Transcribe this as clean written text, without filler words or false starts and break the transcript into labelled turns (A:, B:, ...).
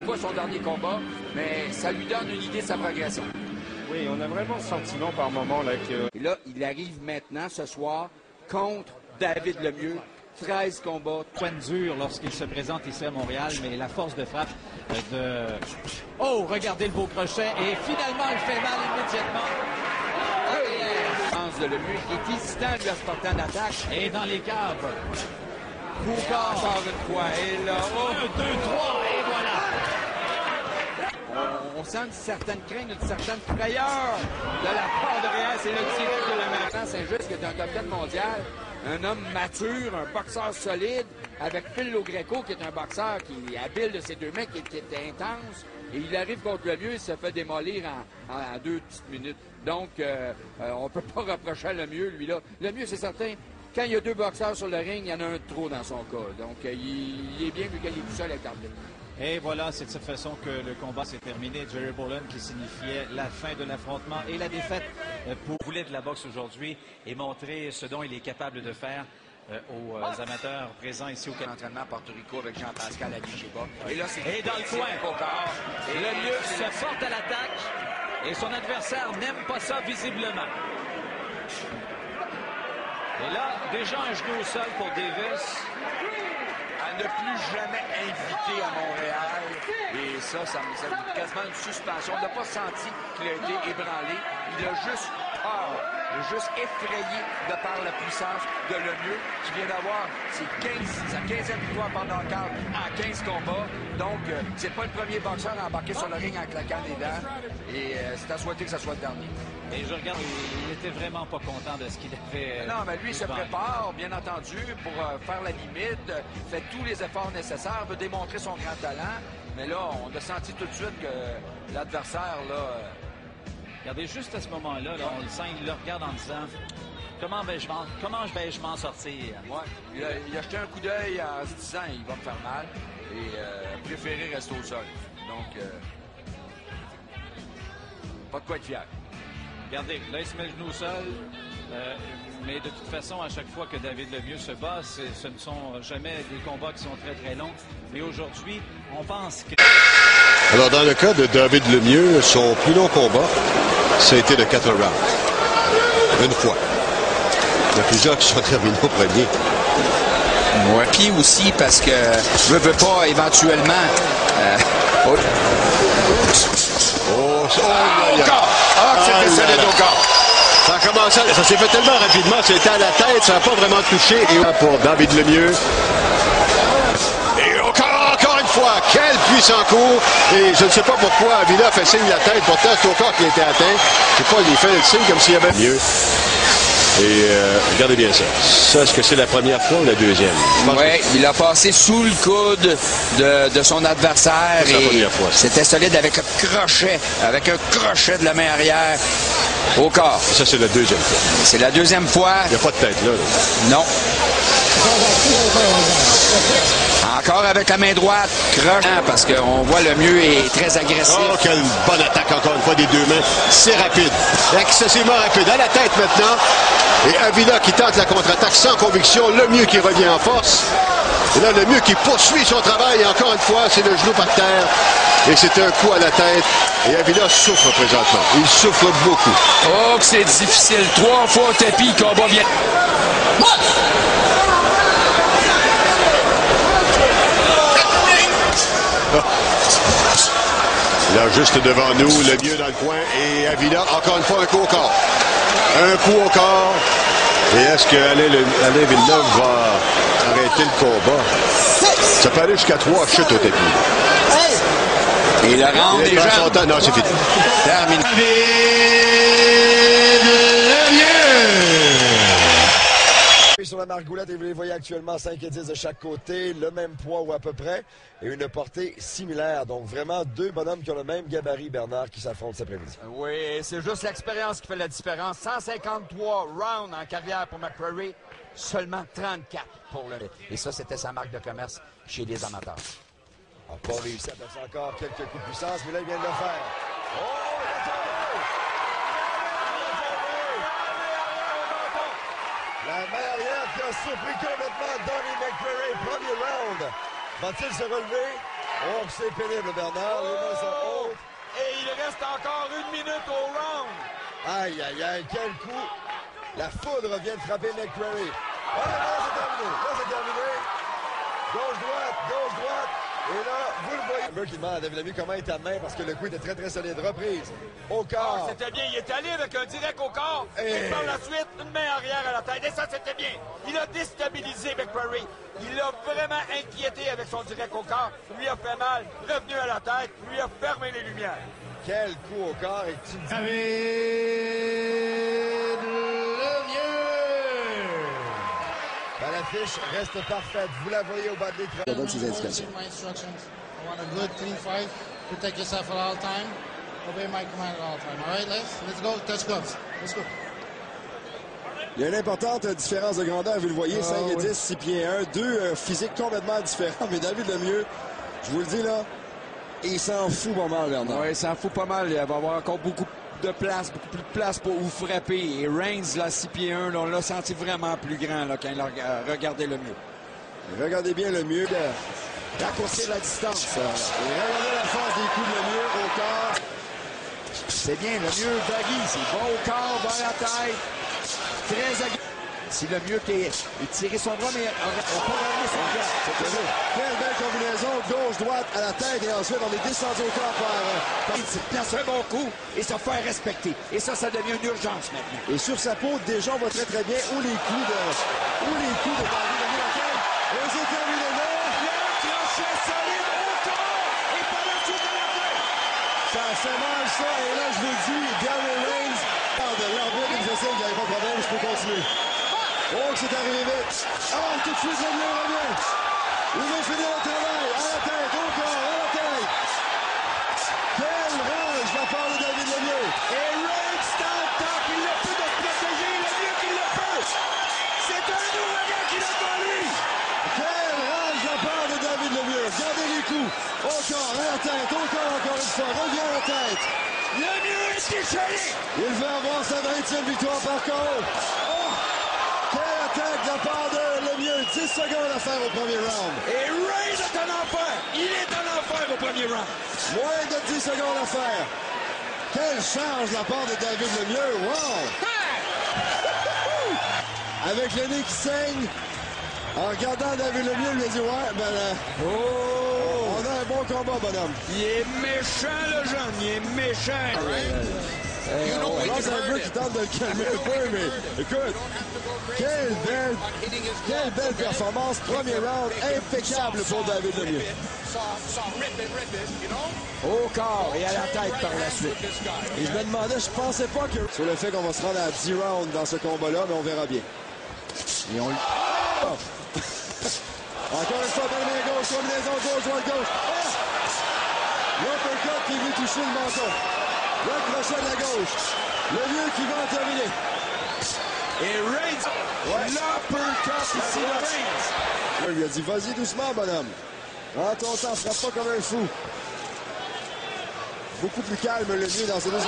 A: Pas son dernier combat, mais ça lui donne une idée de sa progression.
B: Oui, on a vraiment le sentiment par moment là que...
A: Et là, il arrive maintenant, ce soir, contre David Lemieux. 13 combats.
C: Point dur lorsqu'il se présente ici à Montréal, mais la force de frappe de... Oh, regardez le beau crochet, et finalement, il fait mal immédiatement.
A: De Lemieux qui est hésitant lui à se porter en attaque.
C: Et dans les caves.
A: Foucault encore une fois. Et là,
C: 1, 2, 3, et voilà.
A: On sent une certaine crainte, une certaine frayeur de la part de Réal. C'est le tirage de la Martin Saint-Just qui est un top 4 mondial. Un homme mature, un boxeur solide, avec Phil Logreco qui est un boxeur qui est habile de ses deux mains, qui est intense. Et il arrive contre le mieux, il se fait démolir en 2 petites minutes. Donc, on ne peut pas reprocher à Lemieux, lui-là. Lemieux, c'est certain, quand il y a 2 boxeurs sur le ring, il y en a un de trop dans son cas. Donc, il est bien vu qu'il est tout seul avec l'arbitre.
C: Et voilà, c'est de cette façon que le combat s'est terminé. Jerry Boland qui signifiait la fin de l'affrontement et la défaite pour
D: voulait de la boxe aujourd'hui et montrer ce dont il est capable de faire aux amateurs présents ici au Canada.
A: Entraînement à Porto Rico avec Jean-Pascal Adichéba.
D: Et là, c'est dans le coin. Et Lemieux se porte à l'attaque et son adversaire n'aime pas ça visiblement. Et là, déjà un genou au sol pour Davis.
A: À ne plus jamais inviter à Montréal. Et ça dit quasiment une suspension. On n'a pas senti qu'il a été ébranlé. Il a juste peur. Il est juste effrayé de par la puissance de Lemieux qui vient d'avoir sa 15e victoire par knockout en 15 combats. Donc, c'est pas le premier boxeur à embarquer sur le ring en claquant des dents. Et c'est à souhaiter que ce soit le dernier.
D: Et je regarde, il était vraiment pas content de ce qu'il avait.
A: Non, mais lui, il se prépare, bien entendu, pour faire la limite, fait tous les efforts nécessaires, veut démontrer son grand talent. Mais là, on a senti tout de suite que l'adversaire, là...
D: Regardez, juste à ce moment-là, là, on le sent, il le regarde en disant comment vais-je m'en sortir?
A: Ouais, il a jeté un coup d'œil en se disant il va me faire mal et préféré rester au sol. Donc, pas de quoi être fier.
D: Regardez, là, il se met le genou au sol. Mais de toute façon, à chaque fois que David Lemieux se bat, ce ne sont jamais des combats qui sont très, très longs. Mais aujourd'hui, on pense que...
E: Alors, dans le cas de David Lemieux, son plus long combat, ça a été de 4 rounds. Une fois. Il y a plusieurs qui sont terminés au premier.
A: Ouais. Puis aussi parce que je veux pas éventuellement...
E: au corps!
A: Ah, c'était solide au corps!
E: Ça a commencé, ça s'est fait tellement rapidement, c'était à la tête, ça n'a pas vraiment touché. Et pour David Lemieux. Et encore une fois, quel puissant coup! Et je ne sais pas pourquoi Avila fait signe de la tête, pourtant c'est au corps qui a été atteint. Je sais pas, il fait le signe comme s'il y avait mieux. Et regardez bien ça. Ça, est-ce que c'est la première fois ou la deuxième?
A: Oui, il a passé sous le coude de son adversaire.
E: C'est la première fois.
A: C'était solide avec un crochet de la main arrière au corps.
E: Et ça, c'est la deuxième fois.
A: C'est la deuxième fois.
E: Il n'y a pas de tête là.
A: Non. Encore avec la main droite, crochet, parce qu'on voit Lemieux est très agressif.
E: Oh, quelle bonne attaque encore une fois des deux mains. C'est rapide, excessivement rapide. À la tête maintenant. Et Avila qui tente la contre-attaque sans conviction. Lemieux qui revient en force. Et là, Lemieux qui poursuit son travail. Et encore une fois, c'est le genou par terre. Et c'est un coup à la tête. Et Avila souffre présentement. Il souffre beaucoup.
A: Oh, que c'est difficile. 3 fois au tapis, combat bien.
E: Là, juste devant nous, Lemieux dans le coin et Avila, encore une fois, un coup au corps. Un coup au corps. Et est-ce que Alain Villeneuve va arrêter le combat? Ça peut aller jusqu'à 3 chutes au tapis.
A: Et le round déjà.
E: Non, c'est fini.
A: Terminé.
F: Sur la margoulette et vous les voyez actuellement 5 et 10 de chaque côté, le même poids ou à peu près et une portée similaire. Donc vraiment 2 bonhommes qui ont le même gabarit, Bernard, qui s'affrontent cet après-midi.
A: Oui, c'est juste l'expérience qui fait la différence. 153 rounds en carrière pour McCreary, seulement 34 pour le... Et ça, c'était sa marque de commerce chez les amateurs.
F: n'a pas réussi à placer encore quelques coups de puissance, mais là, il vient de le faire. Oh, la main arrière qui a surpris complètement Donnie McCreary. Premier round. Va-t-il se relever? Oh, c'est pénible, Bernard. Les mains sont hautes.
A: Et il reste encore 1 minute au round.
F: Aïe, aïe, aïe, quel coup. La foudre vient de frapper McCreary. Ah, là, c'est terminé. Là, c'est terminé. Gauche-droite, gauche-droite. Et là, vous le voyez. Burke, il demande à David Lemieux comment est ta main parce que le coup était très, très solide. Reprise. Au corps.
A: C'était bien. Il est allé avec un direct au corps. Et par la suite, une main arrière à la tête. Et ça, c'était bien. Il a déstabilisé McCreary. Il l'a vraiment inquiété avec son direct au corps. Lui a fait mal. Revenu à la tête. Lui a fermé les lumières.
F: Quel coup au corps. Et tu me dis...
G: David Lemieux!
F: Ben, la fiche reste parfaite. Vous la voyez au bas de l'écran.
G: My instructions. I want a good, clean fight. Protect yourself at all time. Obey my command at all time. All right, let's go. Touch gloves. Let's go.
H: Il y a une importante différence de grandeur, vous le voyez, 5 et 10, 6 pieds 1, deux physiques complètement différents, mais David Lemieux, je vous le dis là, il s'en fout pas mal, Bernard.
A: Oui, il s'en fout pas mal. Il va avoir encore beaucoup de place, beaucoup plus de place pour où frapper. Et Reigns, là, 6 pieds 1, là, on l'a senti vraiment plus grand là, quand il a regardé Lemieux.
H: Regardez bien Lemieux, raccourcir la distance. Et regardez la force des coups de Lemieux au corps.
A: C'est bien, Lemieux varie, c'est bon au corps, bon à la tête. Très agréable. C'est Lemieux qui a tiré son bras, mais on n'a pas ramené son bras.
H: Quelle belle combinaison, gauche-droite à la tête, et ensuite on est descendu au corps par...
A: Il se place un bon coup et se faire respecter. Et ça devient une urgence maintenant.
H: Et sur sa peau, déjà, on voit très très bien où les coups de David Lemieux. Et c'est terminé là.
A: Le crochet solide au corps et par la suite de la main.
H: Ça fait mal ça, et là je vous dis, Gary Reigns, de l'arbitre, il faisait qu'il n'y avait pas de problème, je peux continuer. Oh, c'est arrivé vite. Oh, tout de suite, Lemieux revient. Il veut finir le travail, à la tête, au corps, à la tête. Quelle rage de la part de David Lemieux.
A: Et Reigns tente, il le peut de se protéger, le mieux qu'il le peut. C'est un ouragan qui l'a dans lui.
H: Quelle rage de la part de David Lemieux. Regardez les coups. Au corps, à la tête, au corps encore une fois. Revient à la tête.
A: Lemieux est décharé.
H: Il veut avoir sa 20e victoire par KO. Oh! Quelle attaque de la part de Lemieux. 10 secondes à faire au premier round.
A: Et Reigns est en enfer. Il est en enfer au premier round.
H: Moins de 10 secondes à faire. Quelle charge de la part de David Lemieux. Wow! Avec le nez qui saigne. En regardant David Lemieux, il lui a dit, ouais, ben là, on a un bon combat, bonhomme.
A: Il est méchant, le jeune. Il est méchant.
H: Là, c'est un peu qui tente de le calmer un peu, mais écoute, quelle belle performance. Premier round impeccable pour David Lemieux.
A: Au corps et à la tête par la suite.
H: Et je me demandais, je pensais pas que... Sur le fait qu'on va se rendre à 10 rounds dans ce combat-là, mais on verra bien. Et on... Oh. Encore une fois, par la gauche, combinaison gauche, droite, gauche. Oh! L'uppercut qui veut toucher le menton. Le crochet de la gauche. Lemieux qui va en terminer.
A: Et Reigns, l'uppercut ici de Reigns.
H: Il lui a dit, vas-y doucement, bonhomme. Prends ton temps, frappe pas comme un fou. Beaucoup plus calme, Lemieux, dans ses deux...